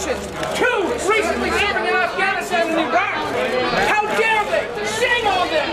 nations, 2 recently serving in Afghanistan and Iraq. How dare they? Shame on them!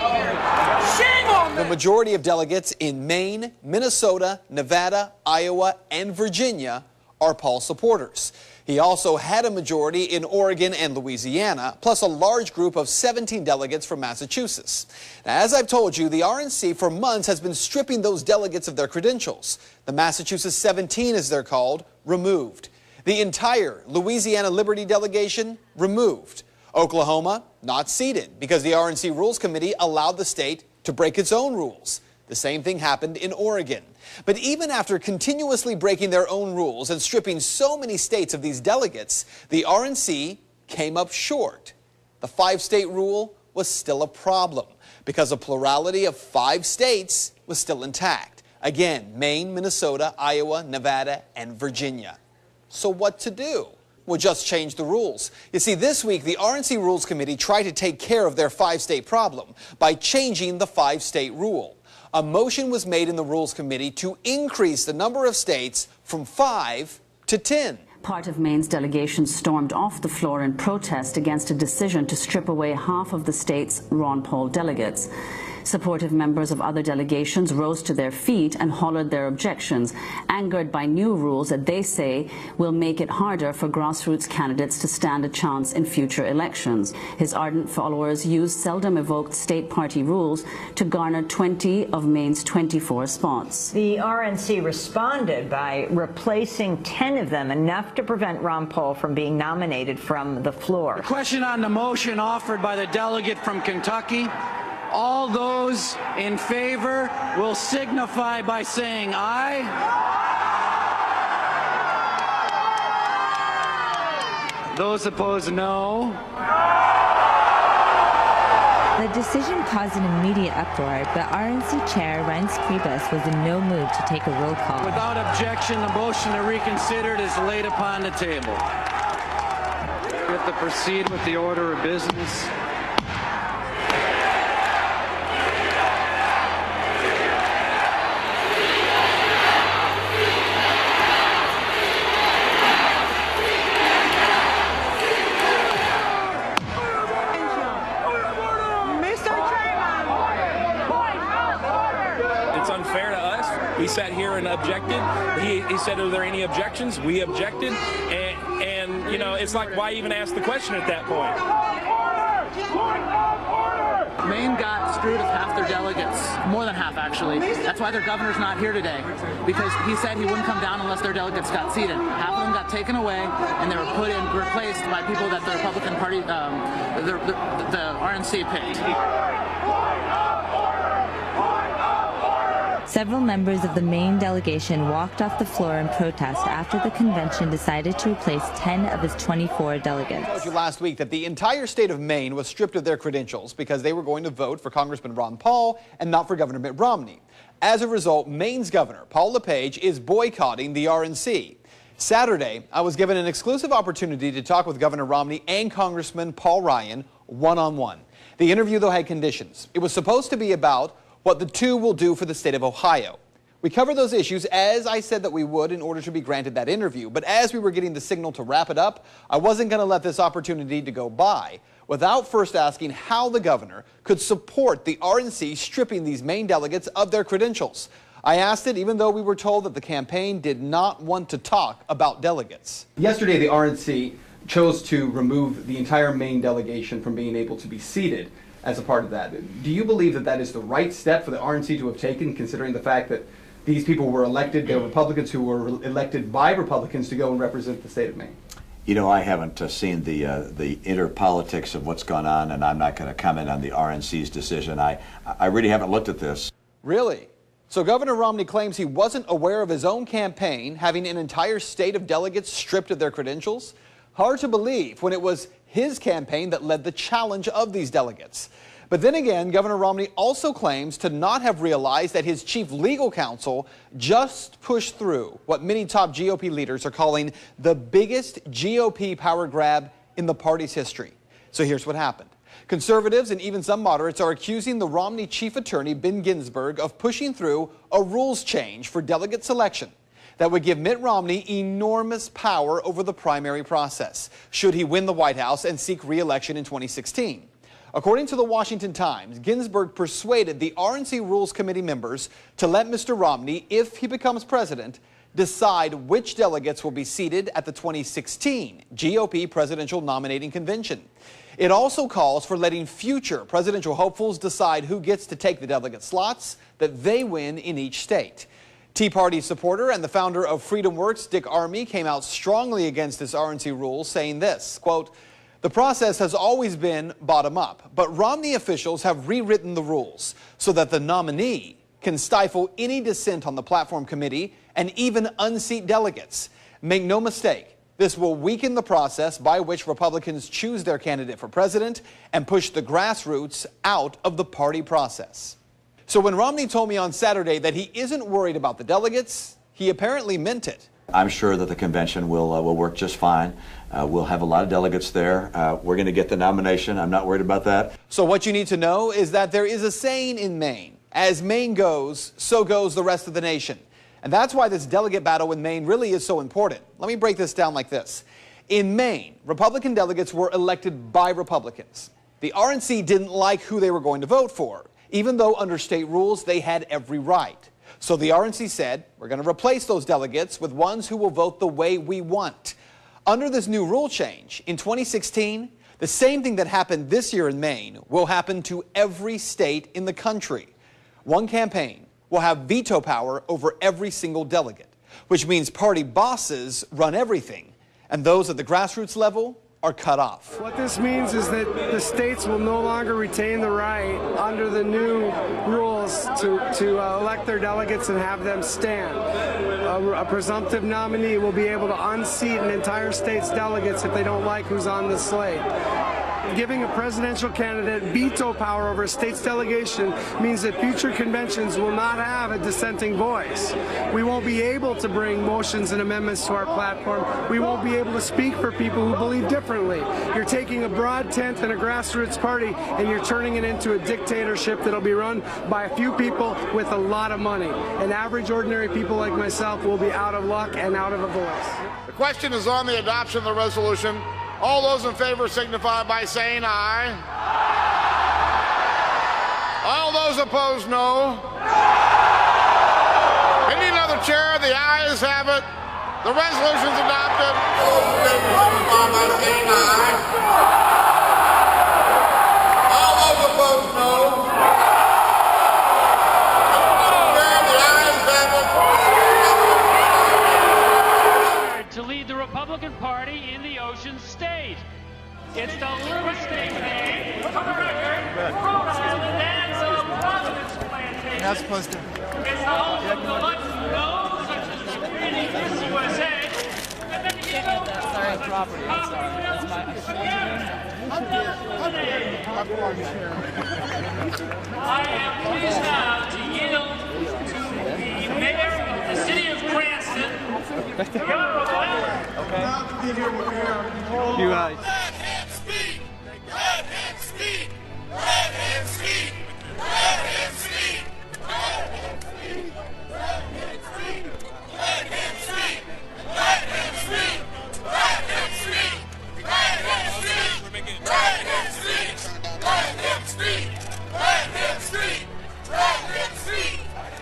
Shame on them! The majority of delegates in Maine, Minnesota, Nevada, Iowa, and Virginia are Paul supporters. He also had a majority in Oregon and Louisiana, plus a large group of 17 delegates from Massachusetts. Now, as I've told you, the RNC for months has been stripping those delegates of their credentials. The Massachusetts 17, as they're called, removed. The entire Louisiana Liberty delegation, removed. Oklahoma, not seated, because the RNC Rules Committee allowed the state to break its own rules. The same thing happened in Oregon. But even after continuously breaking their own rules and stripping so many states of these delegates, the RNC came up short. The 5-state rule was still a problem because a plurality of 5 states was still intact. Again, Maine, Minnesota, Iowa, Nevada, and Virginia. So what to do? Well, just change the rules. You see, this week, the RNC Rules Committee tried to take care of their 5-state problem by changing the 5-state rule. A motion was made in the Rules Committee to increase the number of states from 5 to 10. Part of Maine's delegation stormed off the floor in protest against a decision to strip away half of the state's Ron Paul delegates. Supportive members of other delegations rose to their feet and hollered their objections, angered by new rules that they say will make it harder for grassroots candidates to stand a chance in future elections. His ardent followers used seldom evoked state party rules to garner 20 of Maine's 24 spots. The RNC responded by replacing 10 of them, enough to prevent Ron Paul from being nominated from the floor. The question on the motion offered by the delegate from Kentucky. All those in favor will signify by saying aye. Those opposed, no. The decision caused an immediate uproar, but RNC Chair Reince Priebus was in no mood to take a roll call. Without objection, the motion to reconsider is laid upon the table. We have to proceed with the order of business. Unfair to us. We sat here and objected. He said, are there any objections? We objected. And you know, it's like, why even ask the question at that point? Maine got screwed of half their delegates, more than half actually. That's why their governor's not here today, because he said he wouldn't come down unless their delegates got seated. Half of them got taken away, and they were replaced by people that the Republican Party, the RNC picked. Several members of the Maine delegation walked off the floor in protest after the convention decided to replace 10 of its 24 delegates. I told you last week that the entire state of Maine was stripped of their credentials because they were going to vote for Congressman Ron Paul and not for Governor Mitt Romney. As a result, Maine's governor, Paul LePage, is boycotting the RNC. Saturday, I was given an exclusive opportunity to talk with Governor Romney and Congressman Paul Ryan one-on-one. The interview, though, had conditions. It was supposed to be about what the two will do for the state of Ohio. We covered those issues as I said that we would in order to be granted that interview. But as we were getting the signal to wrap it up, I wasn't going to let this opportunity to go by without first asking how the governor could support the RNC stripping these Maine delegates of their credentials. I asked it even though we were told that the campaign did not want to talk about delegates. Yesterday, the RNC chose to remove the entire Maine delegation from being able to be seated as a part of that. Do you believe that that is the right step for the RNC to have taken, considering the fact that these people were elected, they're Republicans who were elected by Republicans to go and represent the state of Maine? You know, I haven't seen the inner politics of what's gone on, and I'm not going to comment on the RNC's decision. I really haven't looked at this. Really? So Governor Romney claims he wasn't aware of his own campaign having an entire state of delegates stripped of their credentials? Hard to believe when it was his campaign that led the challenge of these delegates. But then again, Governor Romney also claims to not have realized that his chief legal counsel just pushed through what many top GOP leaders are calling the biggest GOP power grab in the party's history. So here's what happened. Conservatives and even some moderates are accusing the Romney chief attorney, Ben Ginsburg, of pushing through a rules change for delegate selection. that would give Mitt Romney enormous power over the primary process, should he win the White House and seek re-election in 2016. According to the Washington Times, Ginsburg persuaded the RNC Rules Committee members to let Mr. Romney, if he becomes president, decide which delegates will be seated at the 2016 GOP presidential nominating convention. It also calls for letting future presidential hopefuls decide who gets to take the delegate slots that they win in each state. Tea Party supporter and the founder of Freedom Works, Dick Armey, came out strongly against this RNC rule, saying this, quote, "The process has always been bottom-up, but Romney officials have rewritten the rules so that the nominee can stifle any dissent on the platform committee and even unseat delegates. Make no mistake, this will weaken the process by which Republicans choose their candidate for president and push the grassroots out of the party process." So when Romney told me on Saturday that he isn't worried about the delegates, he apparently meant it. I'm sure that the convention will work just fine. We'll have a lot of delegates there. We're going to get the nomination. I'm not worried about that. So what you need to know is that there is a saying in Maine: as Maine goes, so goes the rest of the nation. And that's why this delegate battle in Maine really is so important. Let me break this down like this. In Maine, Republican delegates were elected by Republicans. The RNC didn't like who they were going to vote for, even though under state rules they had every right. So the RNC said, we're going to replace those delegates with ones who will vote the way we want. Under this new rule change, in 2016, the same thing that happened this year in Maine will happen to every state in the country. One campaign will have veto power over every single delegate, which means party bosses run everything, and those at the grassroots level are cut off. What this means is that the states will no longer retain the right under the new rules to elect their delegates and have them stand. A presumptive nominee will be able to unseat an entire state's delegates if they don't like who's on the slate. Giving a presidential candidate veto power over a state's delegation means that future conventions will not have a dissenting voice. We won't be able to bring motions and amendments to our platform. We won't be able to speak for people who believe differently. You're taking a broad tent and a grassroots party and you're turning it into a dictatorship that'll be run by a few people with a lot of money. And average, ordinary people like myself will be out of luck and out of a voice. The question is on the adoption of the resolution. All those in favor signify by saying aye. All those opposed, no. Any other chair? The ayes have it. The resolution's adopted. All those in favor signify by saying aye. All those opposed, no. The ayes have it. To lead the Republican Party in the Ocean State. It's the little state name. For the record, the dance of Providence Plantation. You're not supposed to. It's the home of the much known, such as the greeting Miss USA. And then you go. Sorry, property. I'm sorry. That's my. I am pleased now to yield to the mayor of the city of Cranston, the Honorable You guys. Let him speak! Let him speak! Let him speak! Let him speak! Let him speak! Let him speak! Let him speak! Let him speak! Let him speak! Let him speak! Let him speak! Let him speak! Let him speak! Let him speak!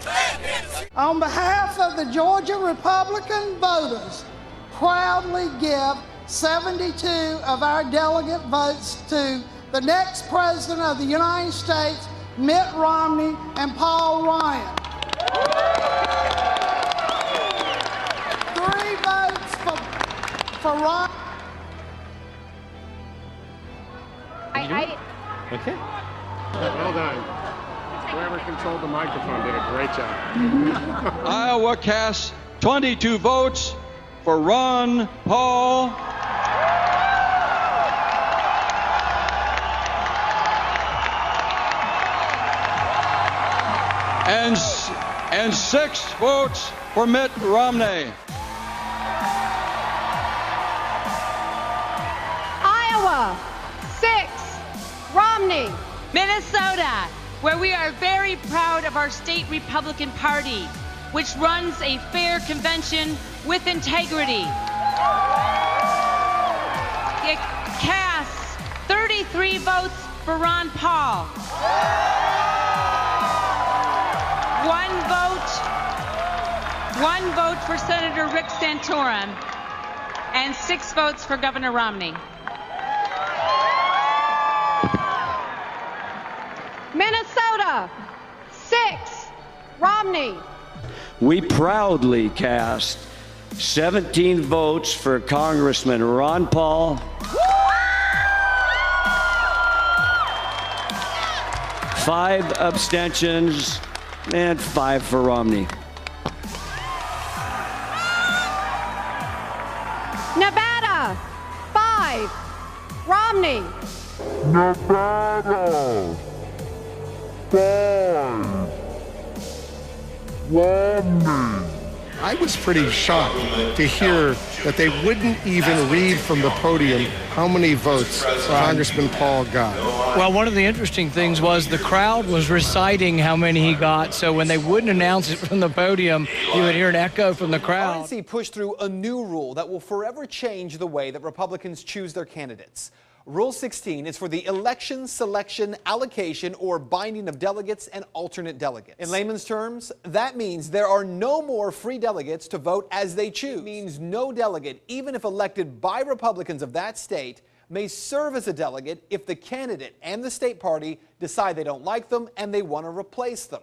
Let him speak! On behalf of the Georgia Republican voters, proudly give 72 of our delegate votes to the next President of the United States, Mitt Romney and Paul Ryan. 3 votes for Romney. Okay. Well done. Whoever controlled the microphone did a great job. Iowa casts 22 votes for Ron Paul. And 6 votes for Mitt Romney. Iowa, 6, Romney. Minnesota, where we are very proud of our state Republican Party, which runs a fair convention with integrity. It casts 33 votes for Ron Paul. 1 vote for Senator Rick Santorum, and 6 votes for Governor Romney. Minnesota, 6, Romney. We proudly cast 17 votes for Congressman Ron Paul, 5 abstentions, and 5 for Romney. Nevada, 5, Romney. Nevada, 5, Romney. I was pretty shocked to hear that they wouldn't even read from the podium how many votes Congressman Paul got. Well, one of the interesting things was the crowd was reciting how many he got, so when they wouldn't announce it from the podium, you would hear an echo from the crowd. RNC pushed through a new rule that will forever change the way that Republicans choose their candidates. Rule 16 is for the election, selection, allocation, or binding of delegates and alternate delegates. In layman's terms, that means there are no more free delegates to vote as they choose. It means no delegate, even if elected by Republicans of that state, may serve as a delegate if the candidate and the state party decide they don't like them and they want to replace them.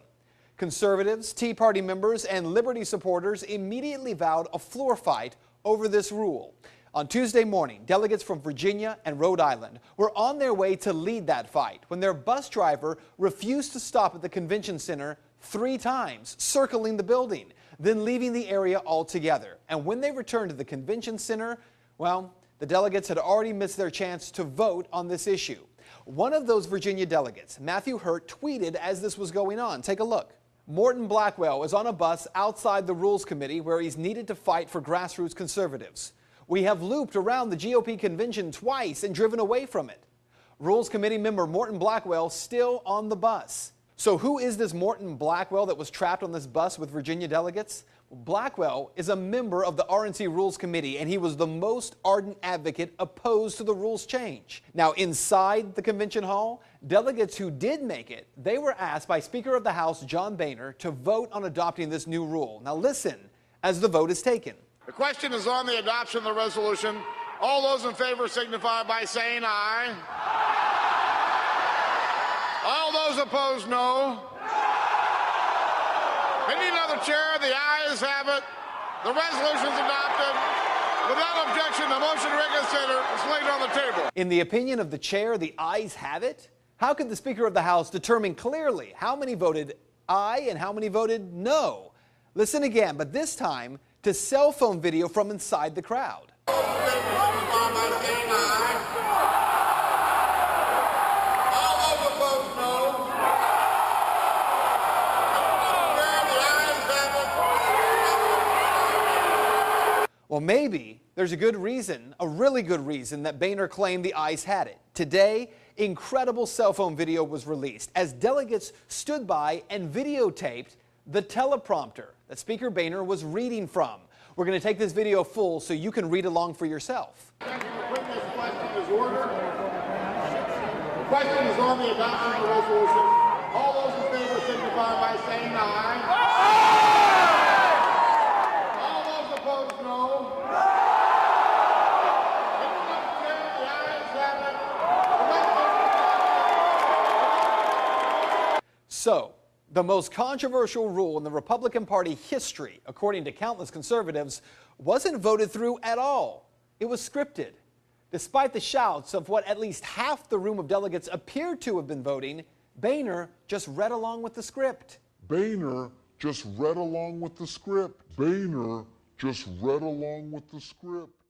Conservatives, Tea Party members, and Liberty supporters immediately vowed a floor fight over this rule. On Tuesday morning, delegates from Virginia and Rhode Island were on their way to lead that fight when their bus driver refused to stop at the convention center 3 times, circling the building, then leaving the area altogether. And when they returned to the convention center, well, the delegates had already missed their chance to vote on this issue. One of those Virginia delegates, Matthew Hurt, tweeted as this was going on. Take a look. Morton Blackwell is on a bus outside the Rules Committee where he's needed to fight for grassroots conservatives. We have looped around the GOP convention twice and driven away from it. Rules Committee member Morton Blackwell still on the bus. So who is this Morton Blackwell that was trapped on this bus with Virginia delegates? Blackwell is a member of the RNC Rules Committee, and he was the most ardent advocate opposed to the rules change. Now, inside the convention hall, delegates who did make it, they were asked by Speaker of the House John Boehner to vote on adopting this new rule. Now listen as the vote is taken. The question is on the adoption of the resolution. All those in favor signify by saying aye. All those opposed, no. Pending another chair, the ayes have it. The resolution is adopted. Without objection, the motion to reconsider is laid on the table. In the opinion of the chair, the ayes have it? How could the Speaker of the House determine clearly how many voted aye and how many voted no? Listen again, but this time to cell phone video from inside the crowd. Well, maybe there's a good reason, a really good reason, that Boehner claimed the ayes had it. Today, incredible cell phone video was released as delegates stood by and videotaped the teleprompter that Speaker Boehner was reading from. We're going to take this video full so you can read along for yourself. Thank you for putting this question as order. The question is on the adoption of the resolution. All those in favor signify by saying aye. All those opposed, no. The ayes have it. So, the most controversial rule in the Republican Party history, according to countless conservatives, wasn't voted through at all. It was scripted. Despite the shouts of what at least half the room of delegates appeared to have been voting, Boehner just read along with the script. Boehner just read along with the script. Boehner just read along with the script.